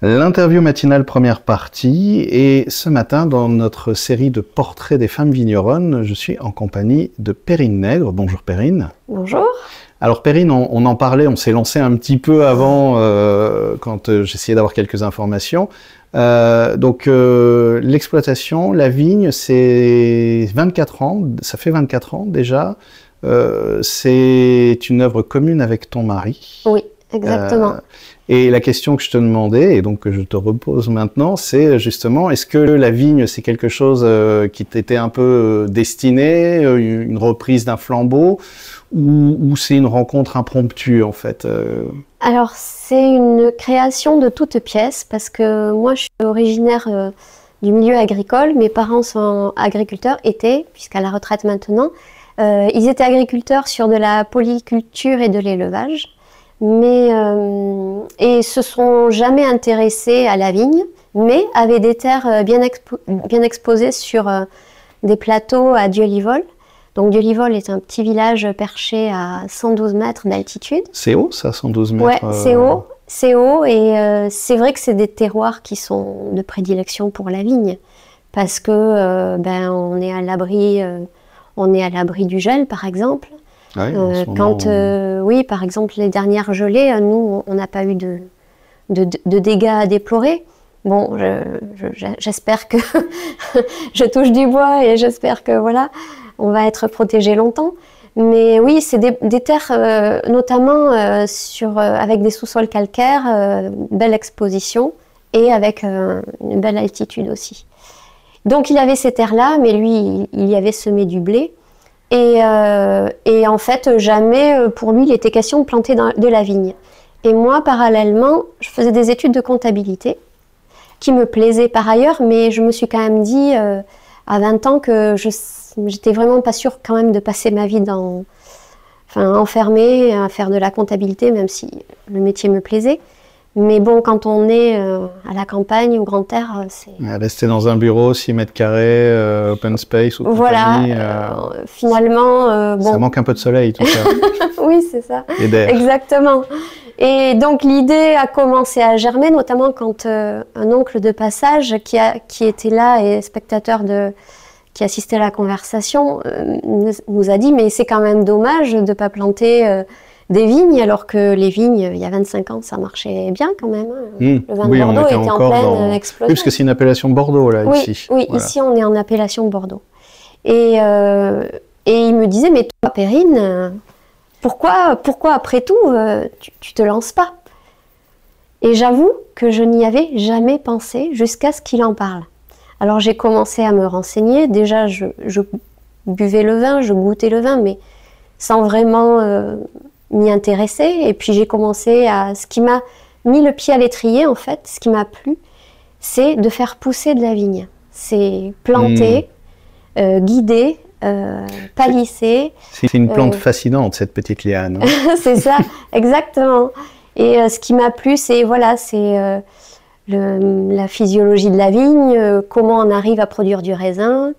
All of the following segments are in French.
L'interview matinale première partie, et ce matin dans notre série de portraits des femmes vigneronnes, je suis en compagnie de Perrine Nègre. Bonjour Perrine. Bonjour. Alors Perrine, on en parlait, on s'est lancé un petit peu avant quand j'essayais d'avoir quelques informations. L'exploitation, la vigne, c'est 24 ans, ça fait 24 ans déjà. C'est une œuvre commune avec ton mari. Oui, exactement. Et la question que je te demandais, et donc que je te repose maintenant, c'est justement, est-ce que la vigne, c'est quelque chose qui t'était un peu destiné, une reprise d'un flambeau, ou c'est une rencontre impromptue en fait? Alors, c'est une création de toutes pièces, parce que moi, je suis originaire du milieu agricole. Mes parents sont agriculteurs, puisqu'à la retraite maintenant. Ils étaient agriculteurs sur de la polyculture et de l'élevage. Et se sont jamais intéressés à la vigne, mais avaient des terres bien exposées sur des plateaux à Dieu-Livol. Donc Dieu-Livol est un petit village perché à 112 mètres d'altitude. C'est haut ça, 112 mètres? Ouais, c'est haut et c'est vrai que c'est des terroirs qui sont de prédilection pour la vigne, parce que on est à l'abri du gel par exemple. Ouais, oui, par exemple, les dernières gelées, nous, on n'a pas eu de dégâts à déplorer. Bon, j'espère que je touche du bois et j'espère que voilà, on va être protégé longtemps. Mais oui, c'est des terres, notamment avec des sous-sols calcaires, belle exposition et avec une belle altitude aussi. Donc il avait ces terres-là, mais lui, il y avait semé du blé. Et en fait, jamais pour lui, il était question de planter de la vigne. Et moi, parallèlement, je faisais des études de comptabilité qui me plaisaient par ailleurs, mais je me suis quand même dit à 20 ans que j'étais vraiment pas sûre quand même de passer ma vie enfermée à faire de la comptabilité, même si le métier me plaisait. Mais bon, quand on est à la campagne, au grand air, c'est... Rester dans un bureau, 6 mètres carrés, open space ou compagnie... Voilà, finalement... Ça manque un peu de soleil, tout ça. Oui, c'est ça. Et d'air. Exactement. Et donc, l'idée a commencé à germer, notamment quand un oncle de passage qui était là et spectateur qui assistait à la conversation nous a dit « Mais c'est quand même dommage de ne pas planter... des vignes, alors que les vignes, il y a 25 ans, ça marchait bien quand même. Le vin de Bordeaux était en pleine explosion. Oui, parce que c'est une appellation Bordeaux, là, ici. Oui, voilà. Ici, on est en appellation Bordeaux. Et il me disait, mais toi, Perrine, pourquoi après tout, tu te lances pas? Et j'avoue que je n'y avais jamais pensé jusqu'à ce qu'il en parle. Alors, j'ai commencé à me renseigner. Déjà, je buvais le vin, je goûtais le vin, mais sans vraiment... m'y intéresser, et puis j'ai commencé ce qui m'a mis le pied à l'étrier en fait, ce qui m'a plu, c'est de faire pousser de la vigne. C'est planter, guider, palisser. C'est une plante fascinante, cette petite liane. C'est ça, exactement. Et ce qui m'a plu, c'est la physiologie de la vigne, comment on arrive à produire du raisin,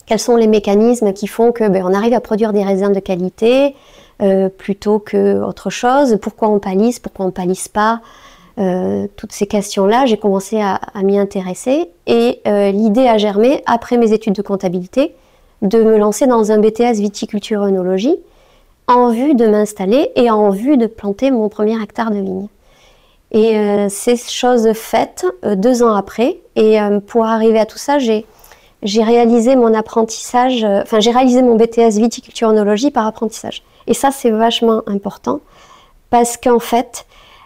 quels sont les mécanismes qui font que on arrive à produire des raisins de qualité, plutôt qu'autre chose, pourquoi on palisse pas, toutes ces questions-là, j'ai commencé à m'y intéresser et l'idée a germé, après mes études de comptabilité, de me lancer dans un BTS viticulture-œnologie en vue de m'installer et en vue de planter mon premier hectare de vigne. Et c'est chose faite 2 ans après, et pour arriver à tout ça, j'ai réalisé mon apprentissage, j'ai réalisé mon BTS viticulture-œnologie par apprentissage. Et ça, c'est vachement important parce qu'en fait,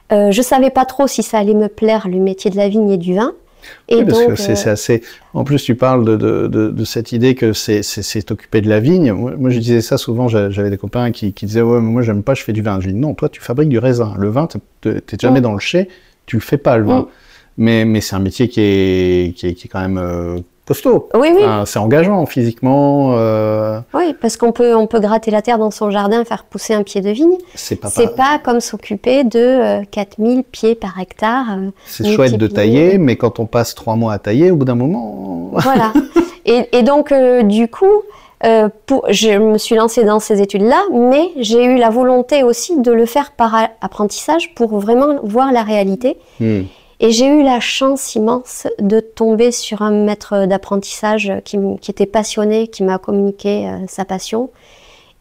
je ne savais pas trop si ça allait me plaire, le métier de la vigne et du vin. Et oui, parce donc, que c'est assez... En plus, tu parles de cette idée que c'est occuper de la vigne. Moi, je disais ça souvent, j'avais des copains qui disaient « Ouais, mais moi, j'aime pas, je fais du vin. » Je dis « Non, toi, tu fabriques du raisin. Le vin, t'es jamais dans le chai, tu le fais pas, le vin. » Mais c'est un métier qui est quand même... costaud. Oui, oui. C'est engageant physiquement. Oui, parce qu'on peut gratter la terre dans son jardin, faire pousser un pied de vigne. C'est pas comme s'occuper de 4000 pieds par hectare. C'est chouette de tailler, mais quand on passe 3 mois à tailler, au bout d'un moment... Voilà. Et donc, du coup, je me suis lancée dans ces études-là, mais j'ai eu la volonté aussi de le faire par apprentissage pour vraiment voir la réalité. Et j'ai eu la chance immense de tomber sur un maître d'apprentissage qui était passionné, qui m'a communiqué sa passion.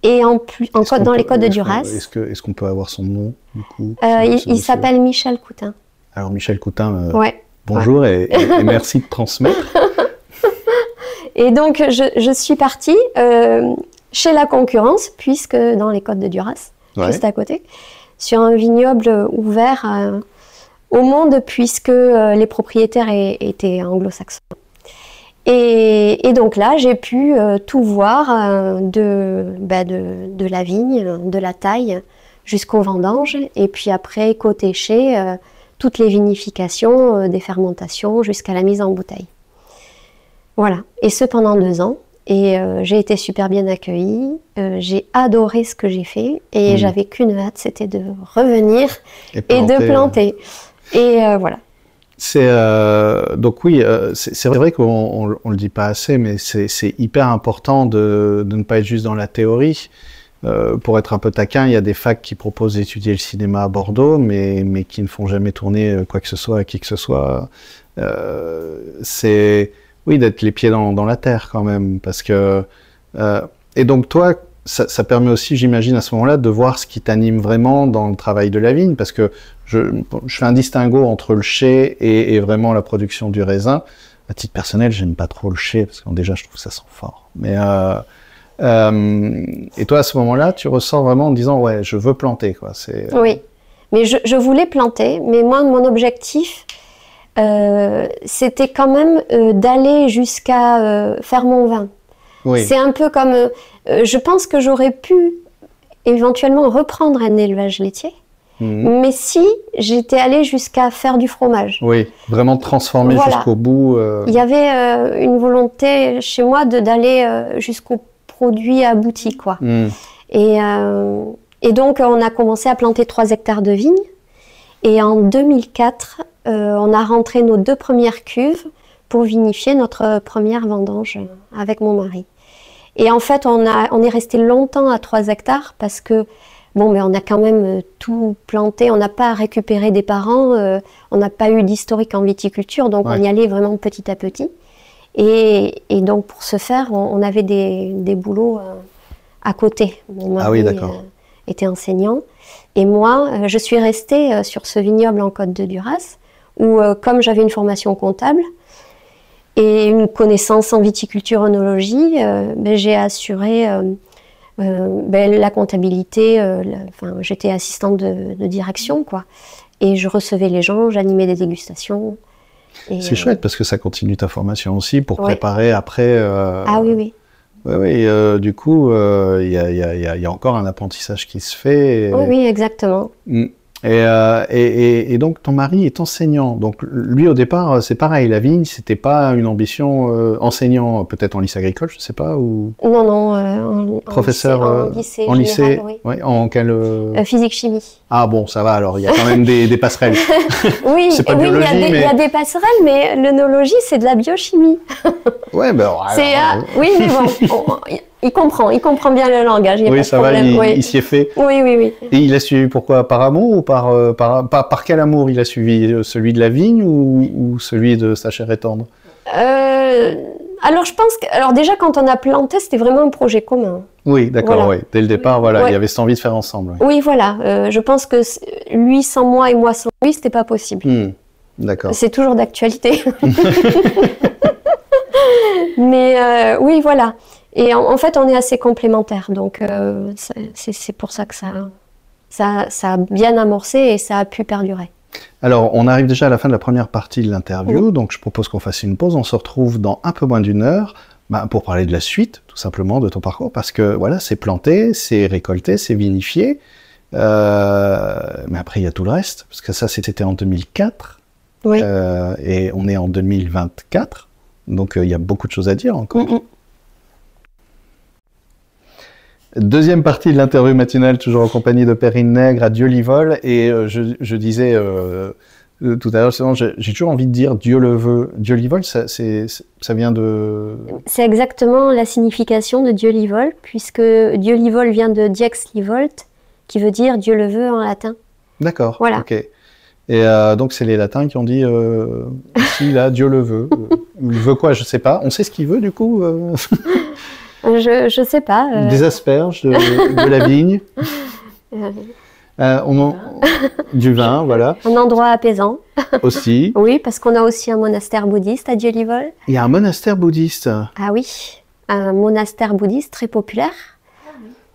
Et dans les Côtes de Duras. Est-ce qu'on peut avoir son nom, du coup? Il s'appelle Michel Coutin. Alors Michel Coutin, ouais. bonjour et merci de transmettre. Et donc je suis partie chez la concurrence, puisque dans les Côtes de Duras, juste à côté, sur un vignoble ouvert au monde, puisque les propriétaires étaient anglo-saxons. Et donc là, j'ai pu tout voir de la vigne, de la taille, jusqu'aux vendanges. Et puis après, côté chai, toutes les vinifications, des fermentations, jusqu'à la mise en bouteille. Voilà. Et ce pendant 2 ans. Et j'ai été super bien accueillie. J'ai adoré ce que j'ai fait. Et j'avais qu'une hâte, c'était de revenir et de planter. Et voilà. Donc oui, c'est vrai qu'on le dit pas assez, mais c'est hyper important de ne pas être juste dans la théorie. Pour être un peu taquin, il y a des facs qui proposent d'étudier le cinéma à Bordeaux, mais qui ne font jamais tourner quoi que ce soit à qui que ce soit. C'est oui, d'être les pieds dans la terre quand même, parce que et donc toi, ça permet aussi, j'imagine à ce moment-là, de voir ce qui t'anime vraiment dans le travail de la vigne, parce que je fais un distinguo entre le chai et vraiment la production du raisin. À titre personnel, j'aime pas trop le chai, parce que déjà, je trouve ça sent fort. Mais et toi, à ce moment-là, tu ressens vraiment en disant, ouais, je veux planter, quoi. Oui, mais je voulais planter, mais moi, mon objectif, c'était quand même d'aller jusqu'à faire mon vin. Oui. C'est un peu comme, je pense que j'aurais pu éventuellement reprendre un élevage laitier, mais si j'étais allée jusqu'à faire du fromage. Oui, vraiment transformer jusqu'au bout. Il y avait une volonté chez moi d'aller jusqu'au produit abouti, quoi. Et donc, on a commencé à planter 3 hectares de vignes. Et en 2004, on a rentré nos 2 premières cuves pour vinifier notre première vendange avec mon mari. Et en fait, on est resté longtemps à 3 hectares parce que, bon, mais on a quand même tout planté, on n'a pas récupéré des parents, on n'a pas eu d'historique en viticulture, donc on y allait vraiment petit à petit. Et donc, pour ce faire, on avait des boulots à côté. Mon mari était enseignant. Et moi, je suis restée sur ce vignoble en Côte de Duras, où, comme j'avais une formation comptable et une connaissance en viticulture œnologie, j'ai assuré la comptabilité. J'étais assistante de direction, quoi. Et je recevais les gens, j'animais des dégustations. C'est chouette parce que ça continue ta formation aussi pour préparer après. Ah oui, oui. Oui, du coup, il y a encore un apprentissage qui se fait. Oui, exactement. Et donc, ton mari est enseignant. Donc, lui, au départ, c'est pareil. La vigne, c'était pas une ambition enseignant, peut-être en lycée agricole, je sais pas, ou... Non, professeur en lycée général, oui. Ouais, en quel... Physique-chimie. Ah bon, ça va alors, il y a quand même des passerelles. Oui, c'est pas biologie, il y a des passerelles, mais l'œnologie, c'est de la biochimie. Ouais, ben... oui, mais bon... Il comprend bien le langage. Oui, ça va, il s'y est fait. Oui. Et il a suivi pourquoi? Par amour ou par quel amour il a suivi? Celui de la vigne ou celui de sa chair et tendre? Alors, je pense que... déjà, quand on a planté, c'était vraiment un projet commun. Oui, d'accord, oui. Dès le départ, il y avait cette envie de faire ensemble. Oui, voilà. Je pense que lui sans moi et moi sans lui, c'était pas possible. D'accord. C'est toujours d'actualité. Mais oui, voilà. Et en fait, on est assez complémentaires, donc c'est pour ça que ça a bien amorcé et ça a pu perdurer. Alors, on arrive déjà à la fin de la première partie de l'interview, donc je propose qu'on fasse une pause. On se retrouve dans un peu moins d'1 heure pour parler de la suite, tout simplement, de ton parcours, parce que voilà, c'est planté, c'est récolté, c'est vinifié, mais après, il y a tout le reste, parce que ça, c'était en 2004, et on est en 2024, donc il y a beaucoup de choses à dire encore. Deuxième partie de l'interview matinale, toujours en compagnie de Perrine Nègre à Dieu-Livol. Et je disais tout à l'heure, j'ai toujours envie de dire Dieu le veut. Dieu-Livol, ça vient de... C'est exactement la signification de Dieu-Livol, puisque Dieu-Livol vient de Diex Livolt, qui veut dire Dieu le veut en latin. D'accord, voilà. Ok. Et donc, c'est les latins qui ont dit, si là, Dieu le veut. Il veut quoi, je sais pas. On sait ce qu'il veut, du coup. Je sais pas. Des asperges, de la vigne. Du vin, voilà. Un endroit apaisant. Aussi. Oui, parce qu'on a aussi un monastère bouddhiste à Dieu-Livol. Il y a un monastère bouddhiste. Ah oui, un monastère bouddhiste très populaire.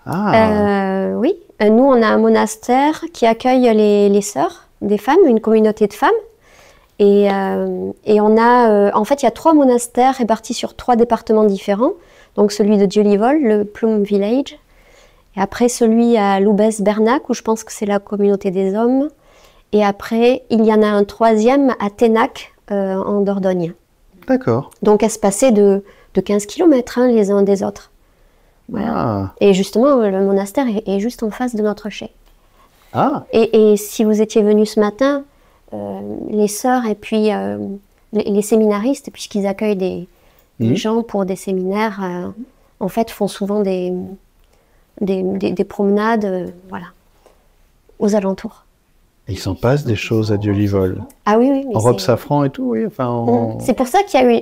Ah. Oui, nous on a un monastère qui accueille les sœurs des femmes, une communauté de femmes. Et on a, en fait, il y a 3 monastères répartis sur 3 départements différents. Donc celui de Dieu-Livol, le Plum Village. Et après celui à Loubès-Bernac, où je pense que c'est la communauté des hommes. Et après, il y en a un 3e à Ténac, en Dordogne. D'accord. Donc espacé de 15 km les uns des autres. Voilà. Ah. Et justement, le monastère est juste en face de notre chai. Ah. Et si vous étiez venu ce matin, les sœurs et puis les séminaristes, puisqu'ils accueillent des gens pour des séminaires, en fait, font souvent des promenades, voilà, aux alentours. Il s'en passe des choses à Dieu-Livol. Ah oui, oui. En robe safran et tout, oui. Enfin, c'est pour ça qu'il y a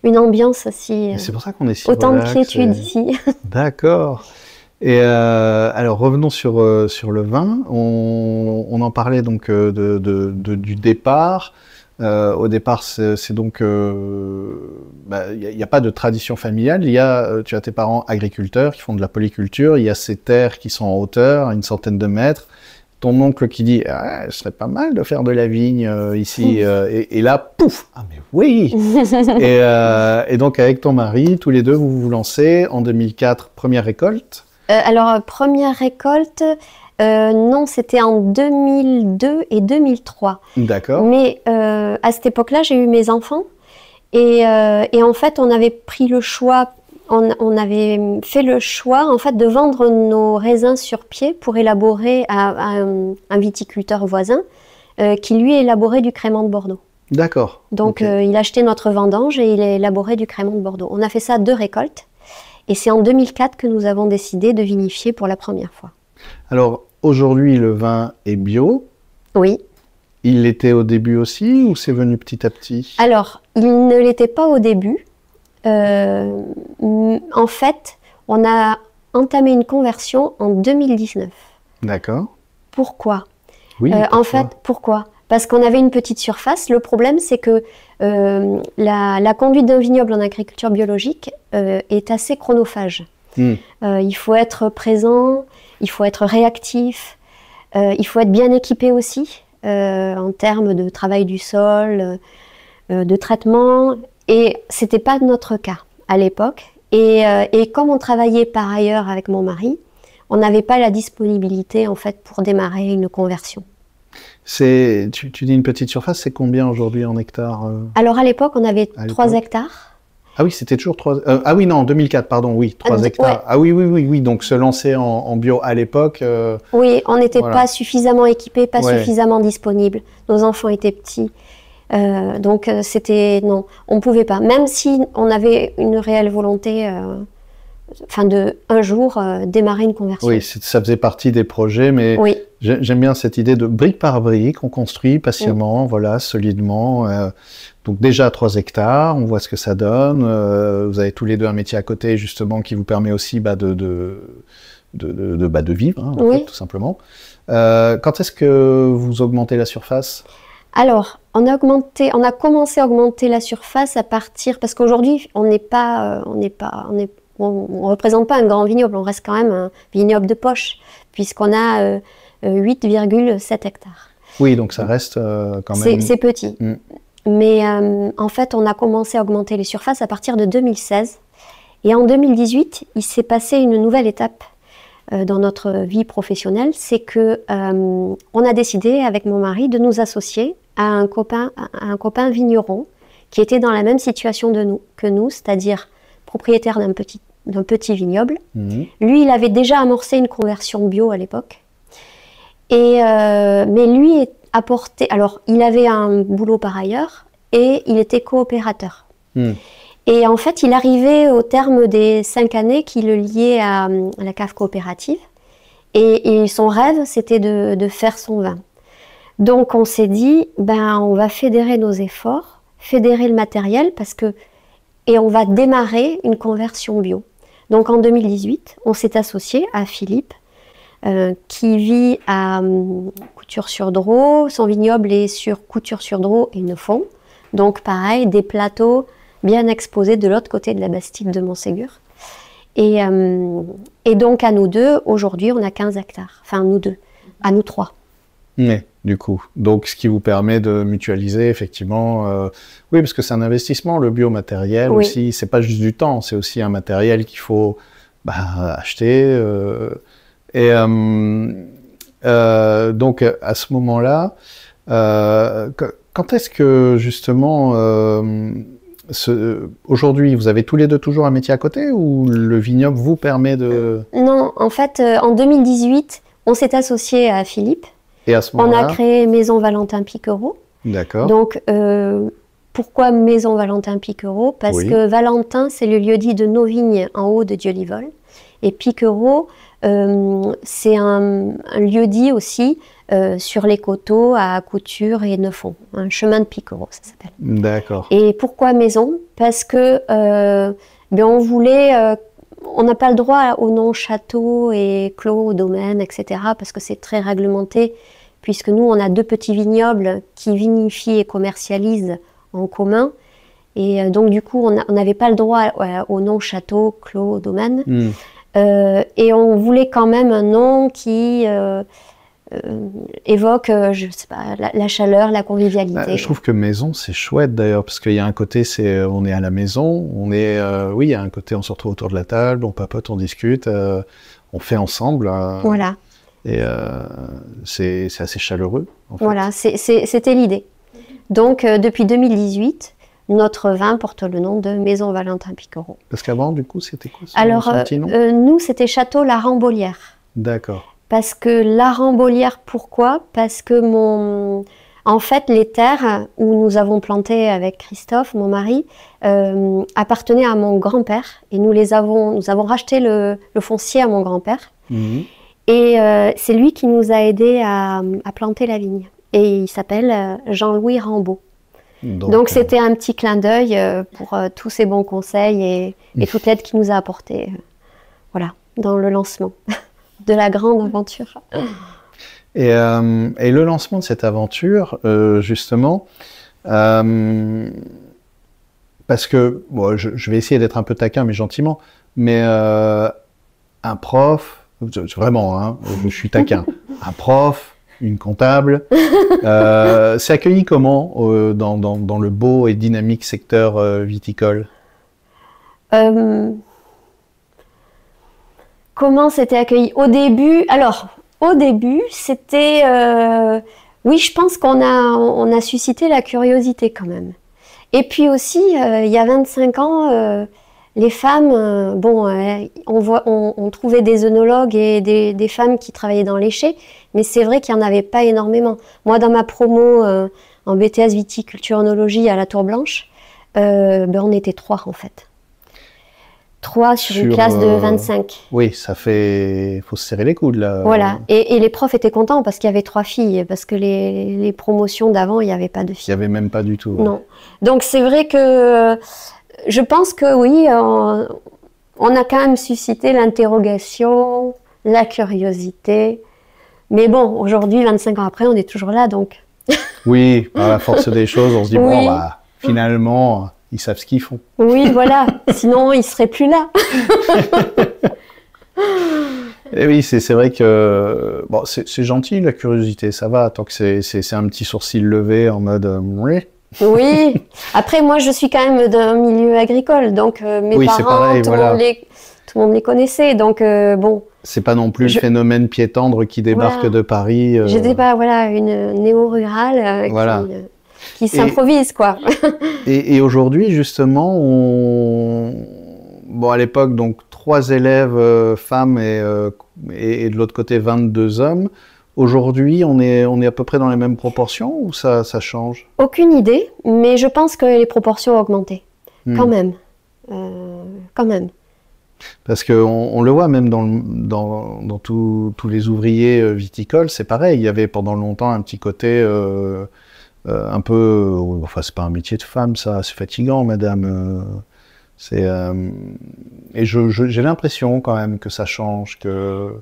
une ambiance aussi. C'est pour ça qu'on est si autant relax, de quiétude ici. D'accord. Et alors revenons sur le vin. On en parlait donc du départ. Au départ, c'est donc il n'y a pas de tradition familiale. Tu as tes parents agriculteurs qui font de la polyculture. Il y a ces terres qui sont en hauteur, à une centaine de mètres. Ton oncle qui dit ce serait pas mal de faire de la vigne ici. Et là, pouf, ah mais oui. Et donc avec ton mari, tous les deux, vous vous lancez en 2004, première récolte. Alors première récolte. Non, c'était en 2002 et 2003. D'accord. Mais à cette époque-là, j'ai eu mes enfants. Et en fait, on avait pris le choix, on avait fait le choix en fait, de vendre nos raisins sur pied pour élaborer à un viticulteur voisin qui, lui, élaborait du crément de Bordeaux. D'accord. Donc, il achetait notre vendange et il élaborait du crément de Bordeaux. On a fait ça 2 récoltes. Et c'est en 2004 que nous avons décidé de vinifier pour la première fois. Alors, aujourd'hui, le vin est bio. Oui. Il l'était au début aussi ou c'est venu petit à petit? Alors, il ne l'était pas au début. En fait, on a entamé une conversion en 2019. D'accord. Pourquoi? Oui, en fait, pourquoi? Parce qu'on avait une petite surface. Le problème, c'est que la conduite d'un vignoble en agriculture biologique est assez chronophage. Il faut être présent, il faut être réactif, il faut être bien équipé aussi en termes de travail du sol, de traitement. Et c'était pas notre cas à l'époque. Et comme on travaillait par ailleurs avec mon mari, on n'avait pas la disponibilité en fait pour démarrer une conversion. Tu dis une petite surface, c'est combien aujourd'hui en hectares? Alors à l'époque, on avait 3 hectares. Ah oui, c'était toujours 3... ah oui, non, en 2004, pardon, oui, 3 hectares. Ouais. Ah oui, donc se lancer en bio à l'époque... oui, on n'était pas suffisamment équipés, pas suffisamment disponibles. Nos enfants étaient petits. Donc c'était... Non, on ne pouvait pas. Même si on avait une réelle volonté... de un jour démarrer une conversion. Oui, ça faisait partie des projets, mais j'aime bien cette idée de brique par brique, on construit patiemment, voilà, solidement. Donc déjà 3 hectares, on voit ce que ça donne. Vous avez tous les deux un métier à côté, justement, qui vous permet aussi de vivre, hein, en fait, tout simplement. Quand est-ce que vous augmentez la surface? Alors, on a commencé à augmenter la surface à partir, parce qu'aujourd'hui, on ne représente pas un grand vignoble, on reste quand même un vignoble de poche, puisqu'on a 8,7 hectares. Oui, donc ça reste quand même... C'est petit. Mais en fait, on a commencé à augmenter les surfaces à partir de 2016. Et en 2018, il s'est passé une nouvelle étape dans notre vie professionnelle, c'est que on a décidé, avec mon mari, de nous associer à un copain vigneron qui était dans la même situation que nous, c'est-à-dire propriétaire d'un petit vignoble. Lui, il avait déjà amorcé une conversion bio à l'époque. Mais lui alors, il avait un boulot par ailleurs et il était coopérateur. Et en fait, il arrivait au terme des 5 années qui le liaient à la cave coopérative. Et son rêve, c'était de faire son vin. Donc on s'est dit, ben on va fédérer nos efforts, fédérer le matériel et on va démarrer une conversion bio. Donc en 2018, on s'est associé à Philippe, qui vit à Couture-sur-Dro. Son vignoble est sur Couture-sur-Dro et Neufond. Donc pareil, des plateaux bien exposés de l'autre côté de la Bastide de Montségur. Et donc à nous deux, aujourd'hui, on a 15 hectares. Enfin, nous deux, à nous trois. Mais, du coup, donc ce qui vous permet de mutualiser, effectivement, oui, parce que c'est un investissement, le biomatériel aussi, c'est pas juste du temps, c'est aussi un matériel qu'il faut acheter. Donc, à ce moment-là, quand est-ce que, justement, aujourd'hui, vous avez tous les deux toujours un métier à côté ou le vignoble vous permet de... Non, en fait, en 2018, on s'est associé à Philippe. Et à ce moment-là, on a créé Maison Valentin Piquereau. D'accord. Donc, pourquoi Maison Valentin Piquereau? Parce que Valentin, c'est le lieu-dit de nos vignes en haut de Dieu-Livol. Et Piquereau, c'est un lieu-dit aussi sur les coteaux à Couture et Neufond. Un chemin de Piquereau, ça s'appelle. D'accord. Et pourquoi Maison? Parce que on voulait... on n'a pas le droit au nom château et clos, domaine, etc. parce que c'est très réglementé, puisque nous, on a 2 petits vignobles qui vinifient et commercialisent en commun. Et donc, du coup, on n'avait pas le droit au nom château, clos, domaine. Et on voulait quand même un nom qui évoque, je sais pas, la chaleur, la convivialité. Je trouve que maison, c'est chouette d'ailleurs, parce qu'il y a un côté, on est à la maison, oui, il y a un côté, on se retrouve autour de la table, on papote, on discute, on fait ensemble. Voilà. Et c'est assez chaleureux, en fait. Voilà, c'était l'idée. Donc, depuis 2018, notre vin porte le nom de Maison Valentin Piquereau. Parce qu'avant, du coup, c'était quoi son petit nom? Nous, c'était Château La Rambolière. D'accord. Parce que La Rambolière, pourquoi? Parce que en fait, les terres où nous avons planté avec Christophe, mon mari, appartenaient à mon grand-père. Et nous avons racheté le foncier à mon grand-père. Et c'est lui qui nous a aidés à planter la vigne. Et il s'appelle Jean-Louis Rambaud. Donc c'était un petit clin d'œil pour tous ses bons conseils et toute l'aide qu'il nous a apportée voilà, dans le lancement de la grande aventure. Et le lancement de cette aventure, justement, parce que, bon, je vais essayer d'être un peu taquin, mais gentiment, mais un prof, vraiment, hein, je suis taquin, un prof, une comptable, c'est accueilli comment dans le beau et dynamique secteur viticole? Comment c'était accueilli? Au début, c'était... oui, je pense qu'on a suscité la curiosité quand même. Et puis aussi, il y a 25 ans, les femmes, on trouvait des œnologues et des femmes qui travaillaient dans les chais, mais c'est vrai qu'il n'y en avait pas énormément. Moi, dans ma promo en BTS Viticulture Œnologie à la Tour Blanche, on était 3 en fait. 3 sur une classe de 25. Oui, ça fait... faut se serrer les coudes, là. Voilà, et les profs étaient contents parce qu'il y avait 3 filles, parce que les promotions d'avant, il n'y avait pas de filles. Il n'y avait même pas du tout. Non. Donc c'est vrai que je pense que oui, on a quand même suscité l'interrogation, la curiosité. Mais bon, aujourd'hui, 25 ans après, on est toujours là, donc... Oui, par la force des choses, on se dit, oui. Bon, finalement... Ils savent ce qu'ils font. Oui, voilà. Sinon, ils ne seraient plus là. Et oui, c'est vrai que bon, c'est gentil, la curiosité, ça va, tant que c'est un petit sourcil levé en mode oui. Oui. Après, moi, je suis quand même d'un milieu agricole, donc mes parents, pareil, tout le monde les connaissait, donc bon. C'est pas non plus le phénomène pied tendre qui débarque de Paris. J'étais pas une néo-rurale qui s'improvise, quoi. et aujourd'hui, justement, bon, à l'époque, donc 3 élèves femmes et de l'autre côté 22 hommes. Aujourd'hui, on est à peu près dans les mêmes proportions ou ça change? Aucune idée, mais je pense que les proportions ont augmenté. Quand même. Quand même. Parce qu'on le voit même dans tous les ouvriers viticoles, c'est pareil. Il y avait pendant longtemps un petit côté un peu... Enfin, c'est pas un métier de femme, ça. C'est fatigant, madame. Et j'ai l'impression quand même que ça change.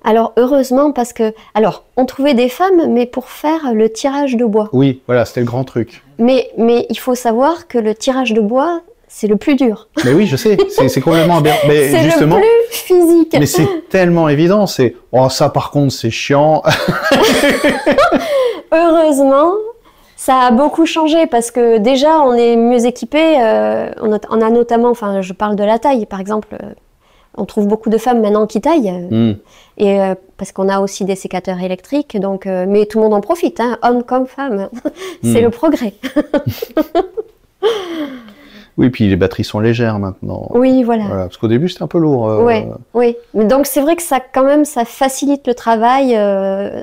Alors, heureusement, parce que... Alors, on trouvait des femmes, mais pour faire le tirage de bois. Oui, voilà, c'était le grand truc. Mais il faut savoir que le tirage de bois, c'est le plus dur. Mais oui, je sais, c'est complètement aberrant. C'est le plus physique. Mais c'est tellement évident, oh ça par contre c'est chiant. Heureusement, ça a beaucoup changé parce que déjà on est mieux équipés. On a notamment, enfin je parle de la taille par exemple, on trouve beaucoup de femmes maintenant qui taillent. Et parce qu'on a aussi des sécateurs électriques, donc, mais tout le monde en profite, hein, hommes comme femmes. C'est le progrès. Oui, puis les batteries sont légères maintenant. Oui, voilà. Parce qu'au début, c'était un peu lourd. Oui. Donc c'est vrai que ça, quand même, ça facilite le travail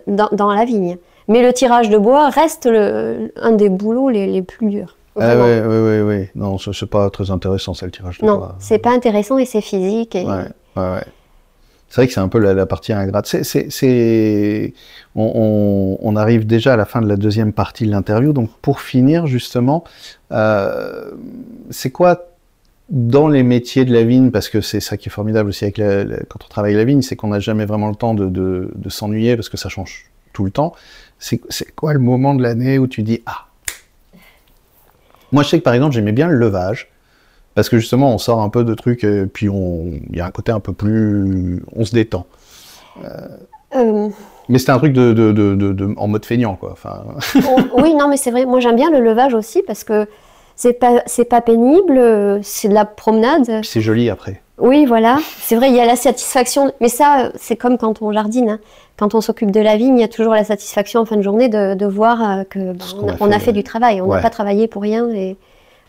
dans la vigne. Mais le tirage de bois reste un des boulots les plus durs. Oui. Non, c'est pas très intéressant, ça, le tirage de bois. Non, c'est pas intéressant et c'est physique. Et... Ouais. C'est vrai que c'est un peu la partie ingrate. On arrive déjà à la fin de la deuxième partie de l'interview. Donc, pour finir, justement, c'est quoi, dans les métiers de la vigne, parce que c'est ça qui est formidable aussi avec quand on travaille la vigne, c'est qu'on n'a jamais vraiment le temps de s'ennuyer, parce que ça change tout le temps. C'est quoi le moment de l'année où tu dis « Ah !» Moi, je sais que, par exemple, j'aimais bien le levage. Parce que justement, on sort un peu de trucs, puis il y a un côté un peu plus... On se détend. Mais c'était un truc en mode feignant, quoi. Enfin... Oui, non, mais c'est vrai. Moi, j'aime bien le levage aussi, parce que c'est pas pénible, c'est de la promenade. Puis c'est joli après. Oui, voilà. C'est vrai, il y a la satisfaction. Mais ça, c'est comme quand on jardine. Hein. Quand on s'occupe de la vigne, il y a toujours la satisfaction en fin de journée de voir qu'on a fait du travail. On n'a pas travaillé pour rien, et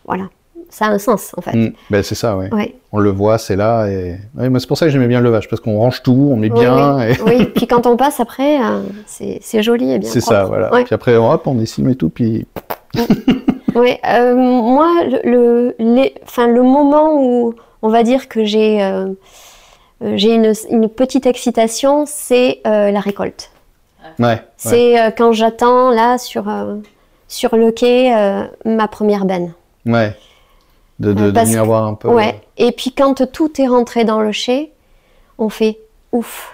voilà. Ça a un sens, en fait. Ben, c'est ça, oui. Ouais. On le voit, c'est là. Et... Ouais, c'est pour ça que j'aimais bien le levage, parce qu'on range tout, on met bien. Oui, puis quand on passe après, c'est joli et bien propre. C'est ça, voilà. Ouais. Puis après, hop, on dessine et tout, puis... Oui, moi, le moment où on va dire que j'ai une petite excitation, c'est la récolte. Ouais. C'est quand j'attends, là, sur le quai, ma première benne. Ouais. De venir voir un peu. Ouais. Et puis quand tout est rentré dans le chai, on fait ouf.